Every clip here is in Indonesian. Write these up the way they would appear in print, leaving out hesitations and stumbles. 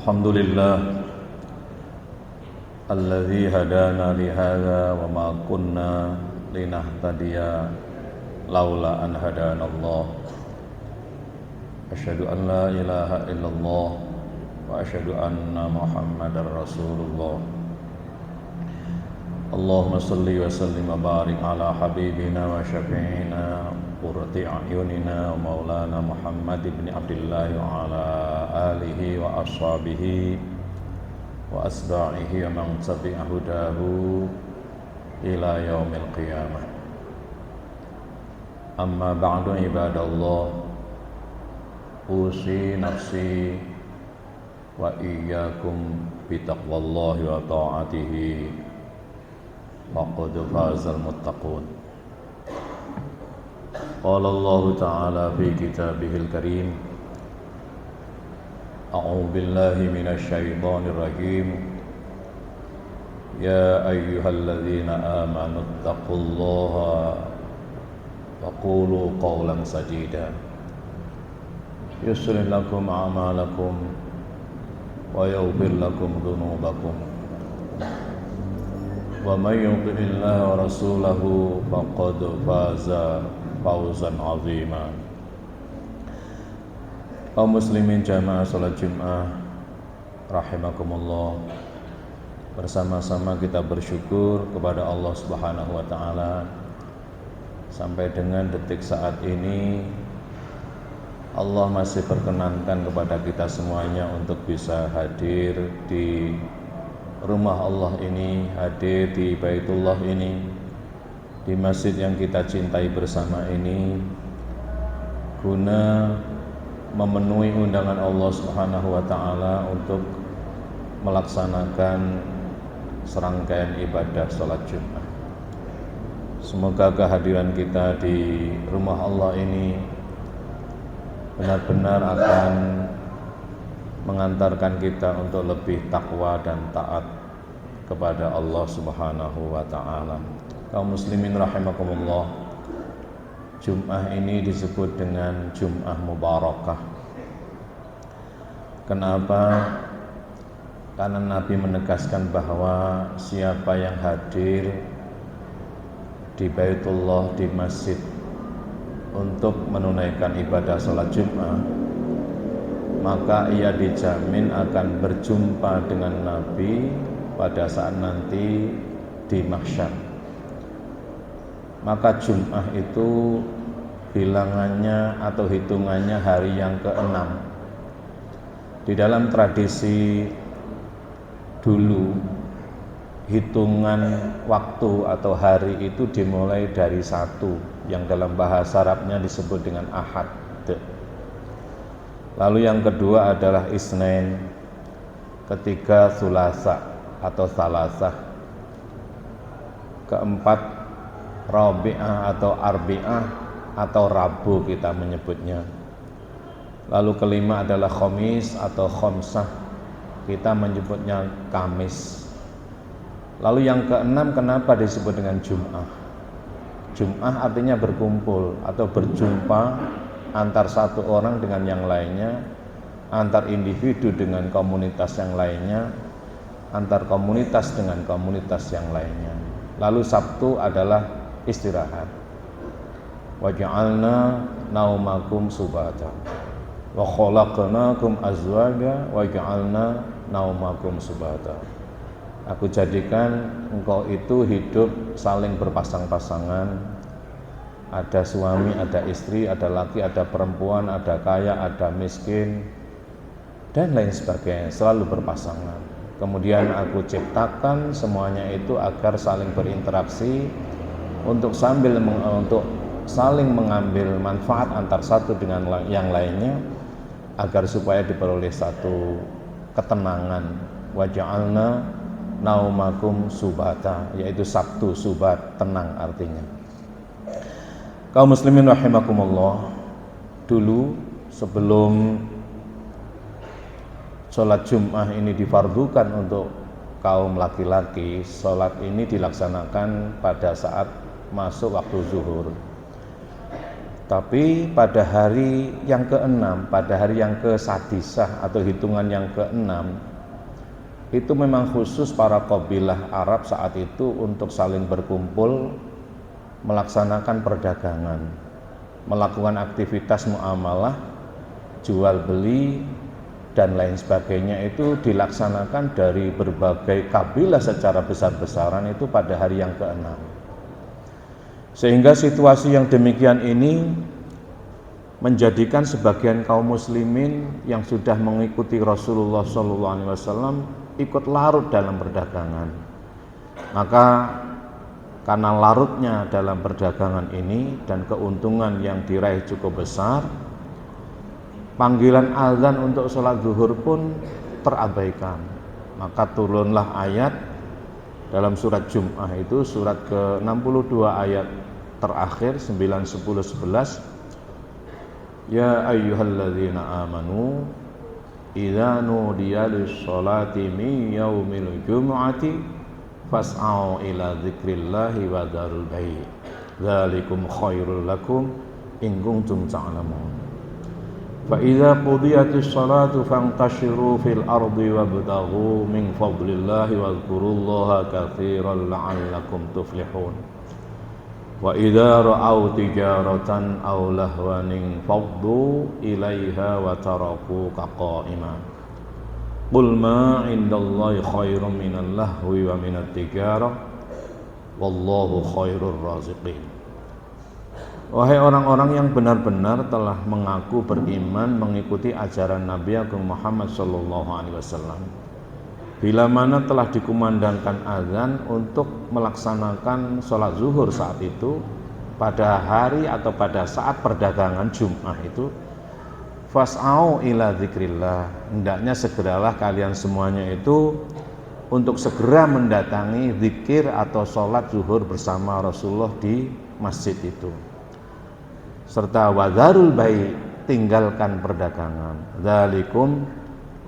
الحمد لله الذي هدانا لهذا وما كنا لنهتدي لولا أن هدانا الله أشهد أن لا إله إلا الله وأشهد أن محمدا رسول الله اللهم صل وسلم وبارك على حبيبنا وشفيعنا قرة أعيننا ومولانا محمد بن عبد الله وعلى آله وأصحابه وأتباعه ومن تبع هداه إلى يوم القيامة أما بعد عباد الله أوصي نفسي وإياكم بتقوى الله وطاعته فقد فاز المتقون قال الله تعالى في كتابه الكريم أعوذ بالله من الشيطان الرجيم يا أيها الذين آمنوا اتقوا الله وقولوا قولا سديدا يصلح لكم أعمالكم ويغفر لكم ذنوبكم ومن يطع الله ورسوله فقد فاز فوزا عظيما. Kaum muslimin jamaah salat Jumat rahimakumullah, bersama-sama kita bersyukur kepada Allah Subhanahu wa taala sampai dengan detik saat ini Allah masih perkenankan kepada kita semuanya untuk bisa hadir di rumah Allah ini, hadir di Baitullah ini, di masjid yang kita cintai bersama ini, guna memenuhi undangan Allah Subhanahu wa taala untuk melaksanakan serangkaian ibadah salat Jumat. Semoga kehadiran kita di rumah Allah ini benar-benar akan mengantarkan kita untuk lebih takwa dan taat kepada Allah Subhanahu wa taala. Kaum muslimin rahimakumullah, Jum'ah ini disebut dengan Jum'ah Mubarakah. Kenapa? Karena Nabi menegaskan bahwa siapa yang hadir di Baitullah, di masjid untuk menunaikan ibadah salat Jum'ah, maka ia dijamin akan berjumpa dengan Nabi pada saat nanti di mahsyar. Maka Jum'ah itu bilangannya atau hitungannya hari yang ke-6. Di dalam tradisi dulu, hitungan waktu atau hari itu dimulai dari 1 yang dalam bahasa Arabnya disebut dengan Ahad. Lalu yang kedua adalah Isnin, ketiga Sulasa atau Salasah, keempat Rabi'ah atau Arbi'ah atau Rabu kita menyebutnya. Lalu kelima adalah Khamis atau Khamsah, kita menyebutnya Kamis. Lalu yang keenam kenapa disebut dengan Jum'ah? Jum'ah artinya berkumpul atau berjumpa antar satu orang dengan yang lainnya, antar individu dengan komunitas yang lainnya, antar komunitas dengan komunitas yang lainnya. Lalu Sabtu adalah istirahat. Wa ja'alna naumakum subata wa khalaqnakum azwaja wa ja'alna naumakum subata. Aku jadikan engkau itu hidup saling berpasang-pasangan. Ada suami, ada istri, ada laki, ada perempuan, ada kaya, ada miskin, dan lain sebagainya, selalu berpasangan. Kemudian aku ciptakan semuanya itu agar saling berinteraksi untuk saling mengambil manfaat antar satu dengan yang lainnya, agar supaya diperoleh satu ketenangan. Wa ja'alna naumakum subata, yaitu Sabtu, subat, tenang artinya. Kaum muslimin rahimakumullah, dulu sebelum sholat Jum'ah ini difardukan untuk kaum laki-laki, sholat ini dilaksanakan pada saat masuk waktu zuhur. Tapi pada hari yang ke-6, pada hari yang ke-sadisah atau hitungan yang ke-6, itu memang khusus para kabilah Arab saat itu untuk saling berkumpul, melaksanakan perdagangan, melakukan aktivitas muamalah, jual beli dan lain sebagainya. Itu dilaksanakan dari berbagai kabilah secara besar-besaran itu pada hari yang ke-6. Sehingga situasi yang demikian ini menjadikan sebagian kaum muslimin yang sudah mengikuti Rasulullah SAW ikut larut dalam perdagangan. Maka karena larutnya dalam perdagangan ini dan keuntungan yang diraih cukup besar, panggilan azan untuk sholat zuhur pun terabaikan. Maka turunlah ayat dalam surat Jum'ah itu, surat ke-62 ayat terakhir 9, 10, 11. Ya ayyuhalladzina amanu idza nudiya lis-sholati min yaumil jumu'ati fas'au ila dzikrillahi wa dzarul bai' dzalikum khairul lakum in kuntum ta'lamun. Fa idza qudiyatis sholatu fantashiru fil ardi wabtaghu min fadlillahi wadhkurullaha katsiran la'allakum tuflihun. Wa idza ra'au tijaratan aw lahwan faddu ilaiha wa tarakuka qa'iman. Qul ma 'indallahi khairum minal lahwi wa minat tijarah wallahu khairur raziqin. Wahai orang-orang yang benar-benar telah mengaku beriman mengikuti ajaran Nabi Agung Muhammad SAW, bila mana telah dikumandangkan azan untuk melaksanakan sholat zuhur saat itu pada hari atau pada saat perdagangan Jum'ah itu, fas'au ila dzikrillah, hendaknya segeralah kalian semuanya itu untuk segera mendatangi zikir atau sholat zuhur bersama Rasulullah di masjid itu. Serta wadzarul bai', tinggalkan perdagangan. Dzalikum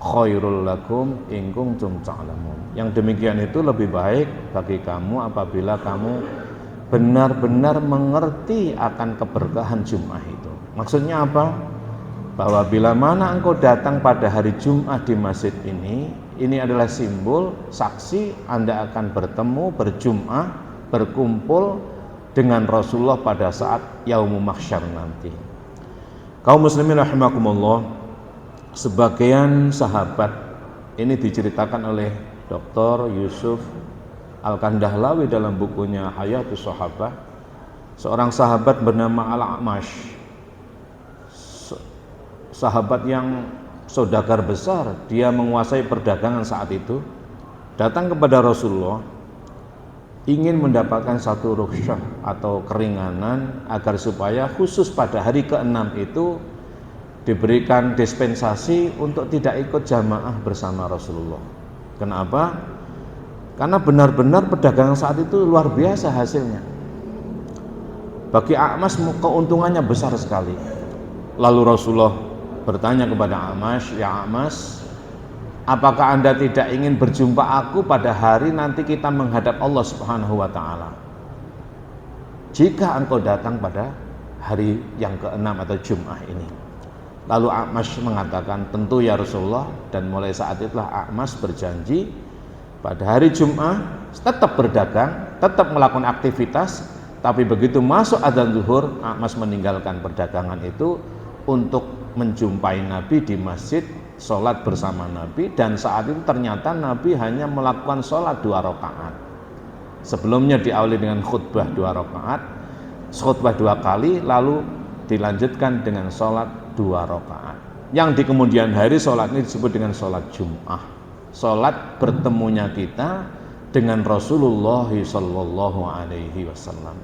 khairul lakum in kuntum ta'lamun. Yang demikian itu lebih baik bagi kamu apabila kamu benar-benar mengerti akan keberkahan Jum'ah itu. Maksudnya apa? Bahwa bila mana engkau datang pada hari Jum'ah di masjid ini adalah simbol, saksi Anda akan bertemu, berjum'ah, berkumpul dengan Rasulullah pada saat yaumul mahsyar nanti. Kaum muslimin rahimakumullah, sebagian sahabat ini diceritakan oleh Dr. Yusuf Al-Kandahlawi dalam bukunya Hayatus Sahabah. Seorang sahabat bernama Al-A'mash, sahabat yang saudagar besar, dia menguasai perdagangan saat itu, datang kepada Rasulullah ingin mendapatkan satu rukhsah atau keringanan agar supaya khusus pada hari ke-6 itu diberikan dispensasi untuk tidak ikut jamaah bersama Rasulullah. Kenapa? Karena benar-benar perdagangan saat itu luar biasa hasilnya. Bagi A'mas keuntungannya besar sekali. Lalu Rasulullah bertanya kepada A'mas, ya A'mas, apakah Anda tidak ingin berjumpa aku pada hari nanti kita menghadap Allah Subhanahu wa ta'ala? Jika engkau datang pada hari yang ke-6 atau Jum'ah ini. Lalu A'mas mengatakan, tentu ya Rasulullah. Dan mulai saat itulah A'mas berjanji pada hari Jum'ah tetap berdagang, tetap melakukan aktivitas. Tapi begitu masuk adzan zuhur, A'mas meninggalkan perdagangan itu untuk menjumpai Nabi di masjid, sholat bersama Nabi. Dan saat itu ternyata Nabi hanya melakukan sholat 2 rakaat. Sebelumnya diawali dengan khutbah 2 rakaat, khutbah 2 kali, lalu dilanjutkan dengan sholat 2 rakaat. Yang di kemudian hari sholat ini disebut dengan sholat Jum'ah, sholat bertemunya kita dengan Rasulullah Sallallahu Alaihi Wasallam.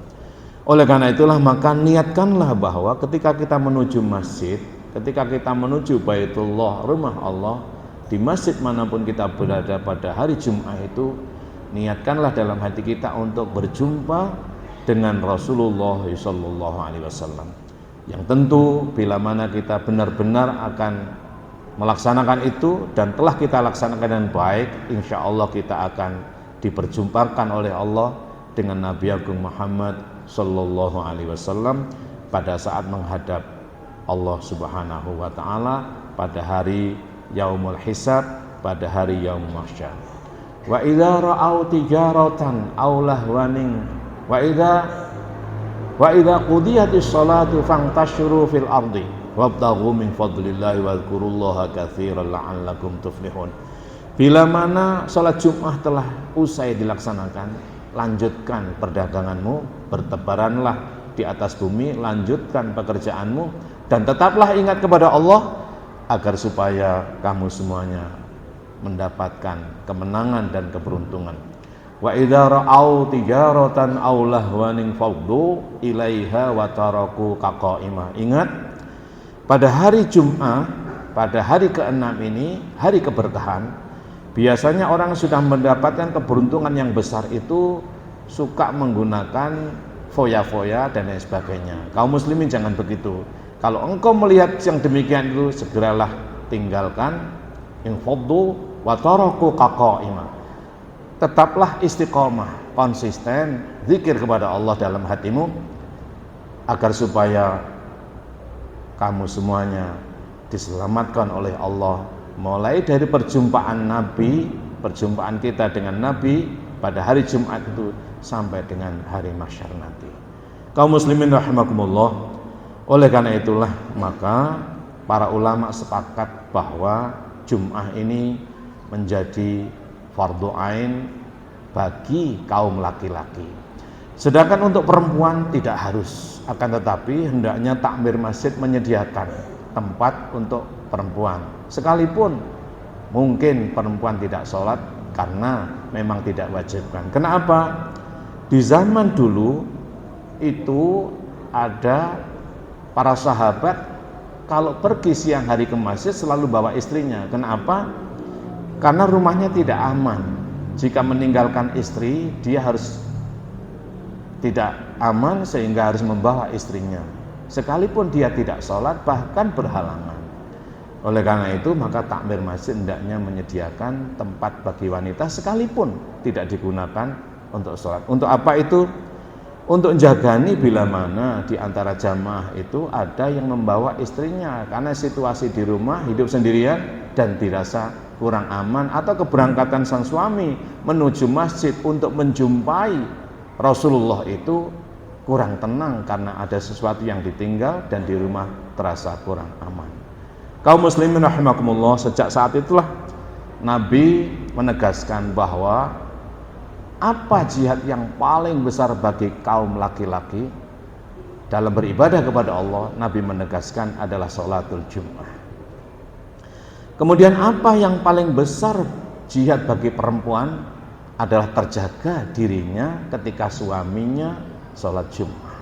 Oleh karena itulah maka niatkanlah bahwa ketika kita menuju masjid, ketika kita menuju Baitullah, rumah Allah, di masjid manapun kita berada pada hari Jum'ah itu, niatkanlah dalam hati kita untuk berjumpa dengan Rasulullah Sallallahu Alaihi Wasallam. Yang tentu bila mana kita benar-benar akan melaksanakan itu dan telah kita laksanakan dengan baik, insya Allah kita akan diperjumpakan oleh Allah dengan Nabi Agung Muhammad Sallallahu Alaihi Wasallam pada saat menghadap Allah Subhanahu wa taala pada hari yaumul hisab, pada hari yaumul mahsyar. Wa idza ra'au tijaratan aw lahwanin wa idza qudiyatis salatu fantashiru fil ardi wabtaghu min fadlillahi wadhkurullaha katsiran la'allakum tuflihun. Bila mana salat Jumat telah usai dilaksanakan, lanjutkan perdaganganmu, bertebaranlah di atas bumi, lanjutkan pekerjaanmu, dan tetaplah ingat kepada Allah agar supaya kamu semuanya mendapatkan kemenangan dan keberuntungan. Wa idza ra'au tijaratan aw lahwanin faddu ilaiha wa taraku qaqaimah. Ingat, pada hari Jumat, pada hari ke-6 ini, hari keberkahan, biasanya orang sudah mendapatkan keberuntungan yang besar itu suka menggunakan foya-foya dan lain sebagainya. Kaum muslimin jangan begitu. Kalau engkau melihat yang demikian itu, segeralah tinggalkan. Infaddu wa taraku qaqaimah. Tetaplah istiqomah, konsisten, zikir kepada Allah dalam hatimu, agar supaya kamu semuanya diselamatkan oleh Allah, mulai dari perjumpaan Nabi, perjumpaan kita dengan Nabi pada hari Jumat itu sampai dengan hari mahsyar nanti. Kaum muslimin rahimakumullah, oleh karena itulah maka para ulama sepakat bahwa Jumat ini menjadi fardu ain bagi kaum laki-laki. Sedangkan untuk perempuan tidak harus, akan tetapi hendaknya takmir masjid menyediakan tempat untuk perempuan. Sekalipun mungkin perempuan tidak sholat karena memang tidak wajibkan. Kenapa? Di zaman dulu itu ada para sahabat kalau pergi siang hari ke masjid selalu bawa istrinya. Kenapa? Karena rumahnya tidak aman. Jika meninggalkan istri, dia harus tidak aman sehingga harus membawa istrinya. Sekalipun dia tidak sholat, bahkan berhalangan. Oleh karena itu, maka takmir masjid hendaknya menyediakan tempat bagi wanita sekalipun tidak digunakan untuk sholat. Untuk apa itu? Untuk jagani bila mana di antara jamaah itu ada yang membawa istrinya karena situasi di rumah hidup sendirian dan dirasa kurang aman, atau keberangkatan sang suami menuju masjid untuk menjumpai Rasulullah itu kurang tenang karena ada sesuatu yang ditinggal dan di rumah terasa kurang aman. Kaum muslimin rahimakumullah, sejak saat itulah Nabi menegaskan bahwa apa jihad yang paling besar bagi kaum laki-laki dalam beribadah kepada Allah. Nabi menegaskan adalah sholatul Jum'ah. Kemudian apa yang paling besar jihad bagi perempuan adalah terjaga dirinya ketika suaminya sholat Jum'ah.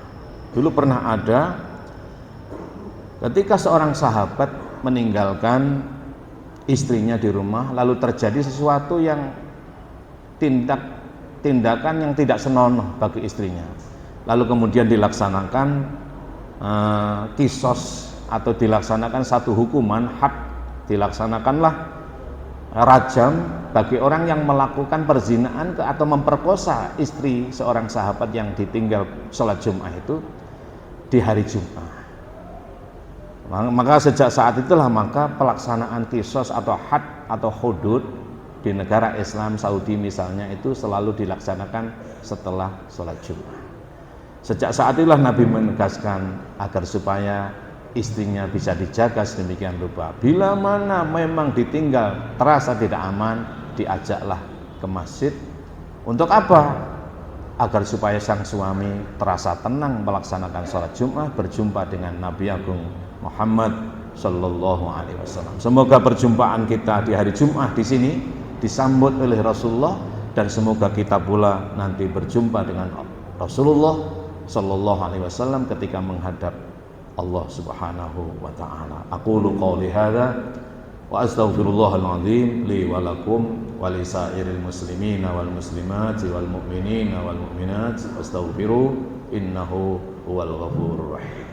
Dulu pernah ada ketika seorang sahabat meninggalkan istrinya di rumah, lalu terjadi sesuatu yang tindakan yang tidak senonoh bagi istrinya, lalu kemudian dilaksanakan kisos atau dilaksanakan satu hukuman had, dilaksanakanlah rajam bagi orang yang melakukan perzinaan atau memperkosa istri seorang sahabat yang ditinggal sholat Jum'ah itu di hari Jum'ah. Maka sejak saat itulah maka pelaksanaan kisos atau had atau hudud di negara Islam, Saudi misalnya, itu selalu dilaksanakan setelah sholat Jumat. Sejak saat itulah Nabi menegaskan agar supaya istrinya bisa dijaga sedemikian rupa. Bila mana memang ditinggal terasa tidak aman, diajaklah ke masjid. Untuk apa? Agar supaya sang suami terasa tenang melaksanakan sholat Jumat, berjumpa dengan Nabi Agung Muhammad Sallallahu Alaihi Wasallam. Semoga perjumpaan kita di hari Jumat di sini disambut oleh Rasulullah, dan semoga kita pula nanti berjumpa dengan Rasulullah Sallallahu Alaihi Wasallam ketika menghadap Allah Subhanahu wa taala. Aqulu qouli hadza wa astaghfirullahal azim li wa lakum wa li sairil muslimina wal muslimati wal mu'minina wal mu'minat wastaghfiru innahu huwal ghafurur rahim.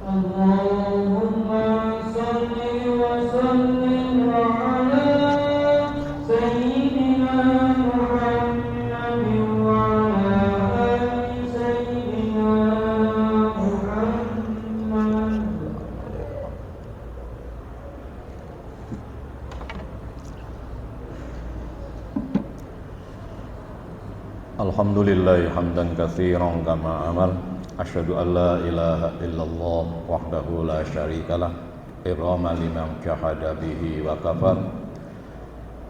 Allahumma salli wa sallim ala sayyidina Muhammadin wa ala Alhamdulillahi hamdan katsiran kama amal. Asyhadu an la ilaha illallah wahdahu la syarikalah irama liman jahada bihi wa kafar.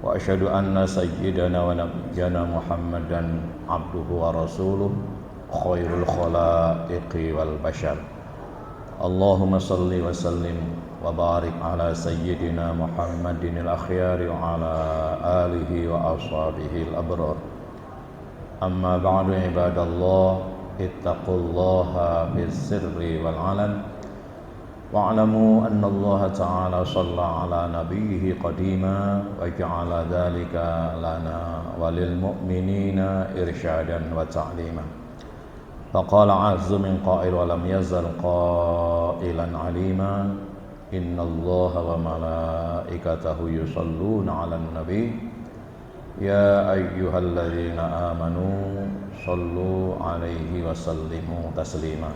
Wa asyhadu anna sayyidana wa nabiyyana Muhammadan abduhu wa rasuluh khairul khalaiqi wal bashar. Allahumma salli wa sallim wa barik ala sayyidina Muhammadin al-akhyari wa ala alihi wa ashabihi al-abrar. Amma ba'du ibadallah, ittaqullaha bis-sirri wal 'alan wa'lamu anna Allah ta'ala shalla ala nabiyhi qadima wa ja'ala dhalika lana walil mu'minina irsyadan wa ta'lima. Faqala 'azza min qa'il wa lam yazal qa'ilan 'alima innallaha wa malaikatahu yusalluna 'alan nabiy. Ya ayyuhalladzina amanu sallu alaihi wa sallimu taslima.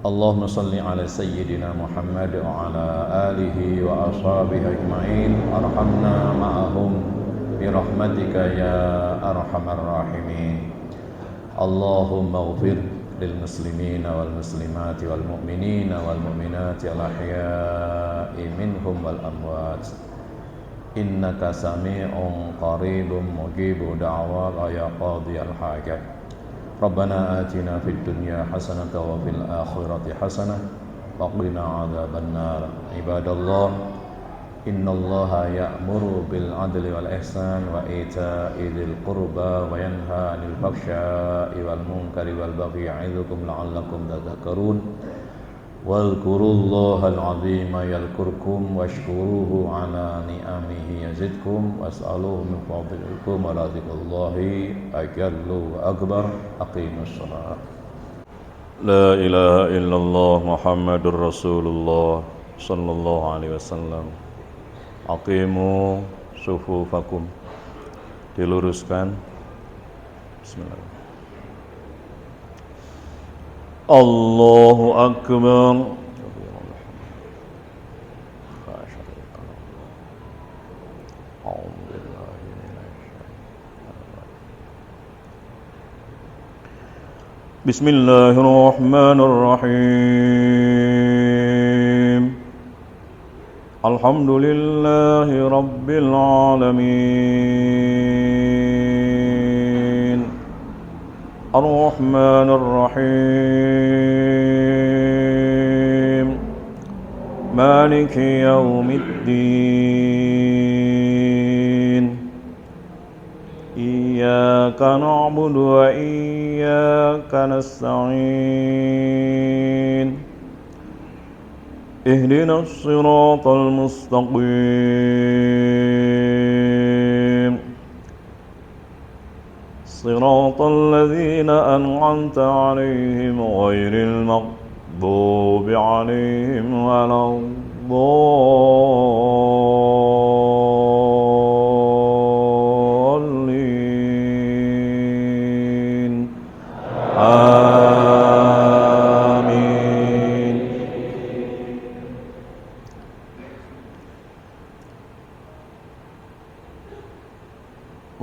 Allahumma salli ala sayyidina Muhammad wa ala alihi wa ashabihi ajma'in. Arhamna ma'ahum birahmatika ya arhamar rahimin. Allahumma ighfir lil muslimina wal muslimati wal mu'minina wal mu'minati al ahya'i minhum wal amwat. Innaka sami'un qaribun mujibu da'wat ya qadiyal hajat. Rabbana atina fid dunya hasanatan wa fil akhirati hasanah wa qina adzaban nar. Ibadallah, innallaha ya'muru bil 'adli wal ihsan wa ita'i dzil qurba wa yanha 'anil fahsya'i wal munkari wal baghi ya'idukum la'allakum tadhakkarun. Wadhkurullahal 'azima yadhkurkum washkuruhu 'ala ni'amihi yazidkum was'aluhu min fadlikum wa rizqullahi ajallu wa akbar. Aqimus shalah. La ilaha illallah Muhammadur Rasulullah sallallahu alaihi wasallam. Aqimu sufufakum. Diluruskan. Bismillah. Allahu Akbar. Bismillahirrahmanirrahim. Alhamdulillahi rabbil alamin. Ar-Rahmanir Rahim. Maliki yaumiddin. Iyyaka na'budu wa iyyaka nasta'in. Ihdinas siratal mustaqim. صراط الذين أنعمت عليهم غير المغضوب عليهم ولا الضالين. آمين.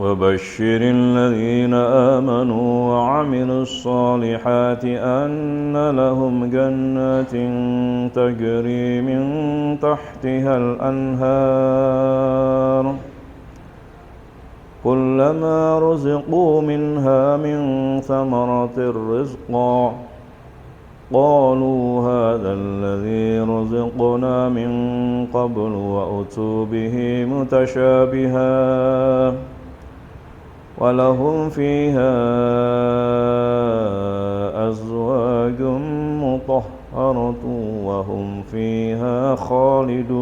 وبشر الذين آمنوا وعملوا الصالحات أن لهم جنات تجري من تحتها الأنهار كلما رزقوا منها من ثمرة رزقا قالوا هذا الذي رزقنا من قبل وأتوا به متشابها ولهم فيها أزواج مطهرة وهم فيها خالدون.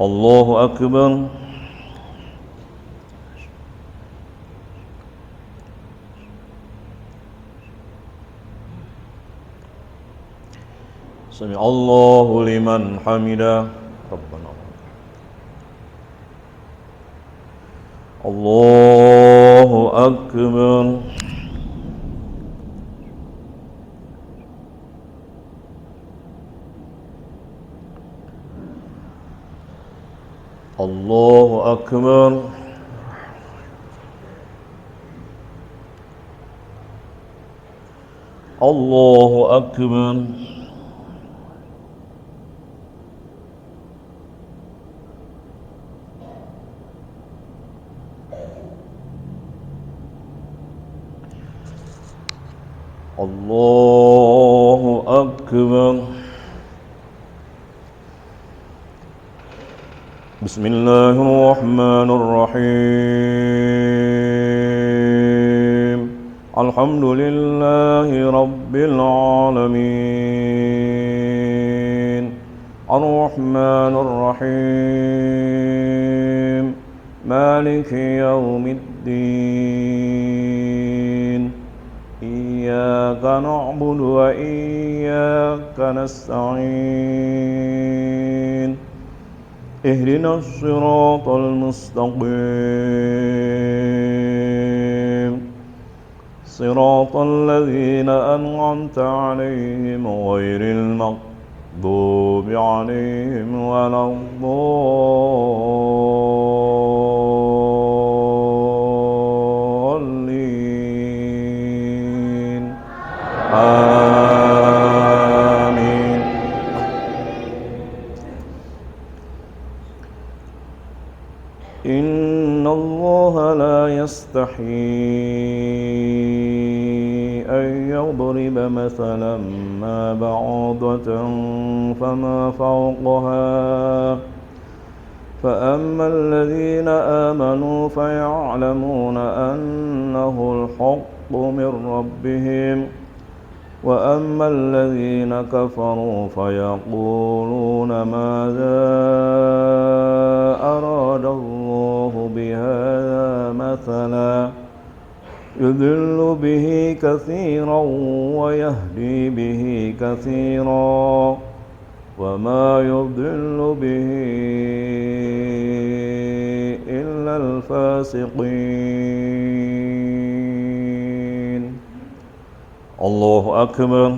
الله أكبر. سمع الله لمن حمده. ربنا الله أكبر. الله أكبر. الله أكبر. الله أكبر. بسم الله الرحمن الرحيم. الحمد لله رب العالمين. الرحمن الرحيم. مالك يوم الدين. إياك نعبد وإياك نستعين. اهدنا الصراط المستقيم. صراط الذين أنعمت عليهم غير المغضوب عليهم ولا الضالين. آمين. إن الله لا يستحيي أن يضرب مثلا ما بعوضة فما فوقها فأما الذين آمنوا فيعلمون أنه الحق من ربهم وأما الذين كفروا فيقولون ماذا أراد الله بهذا مثلا يضل به كثيرا ويهدي به كثيرا وما يضل به إلا الفاسقين. الله أكبر.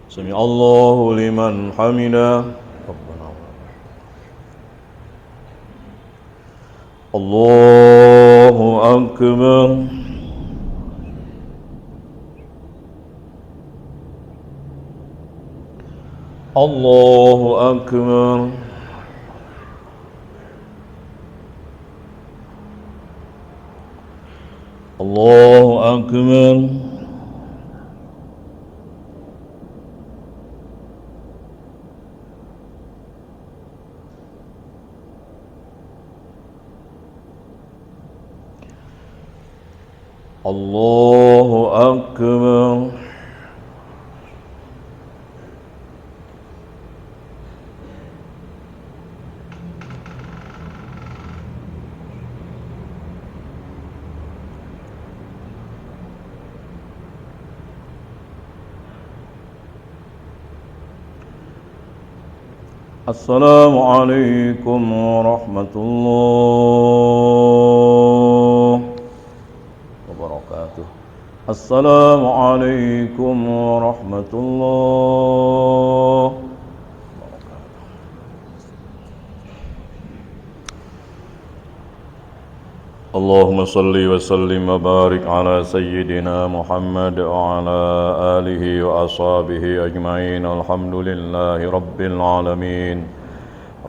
سمع الله لمن حمده. الله أكبر. الله أكبر. الله أكبر. الله أكبر. السلام عليكم ورحمة الله وبركاته. السلام عليكم ورحمة الله وبركاته. اللهم صل وسلم وبارك على سيدنا محمد وعلى آله وأصحابه أجمعين. الحمد لله رب العالمين.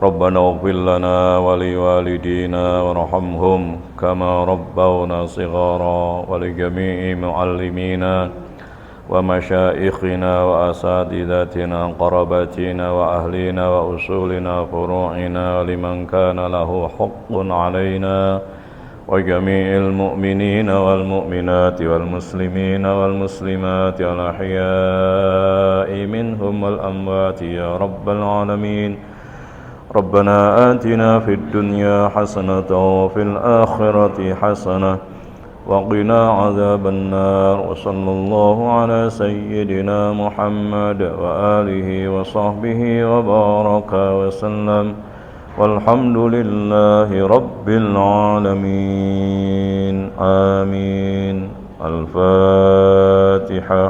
ربنا اغفر لنا ولوالدينا وارحمهم كما ربونا صغارا ولجميع معلمينا ومشائخنا وأساتذتنا قرابتنا وأهلنا وأصولنا فروعنا لمن كان له حق علينا وجميع المؤمنين والمؤمنات والمسلمين والمسلمات الأحياء منهم والأموات يا رب العالمين. ربنا آتنا في الدنيا حسنة وفي الآخرة حسنة وقنا عذاب النار. وصلى الله على سيدنا محمد وآله وصحبه وبارك وسلم والحمد لله رب العالمين. آمين. الفاتحة.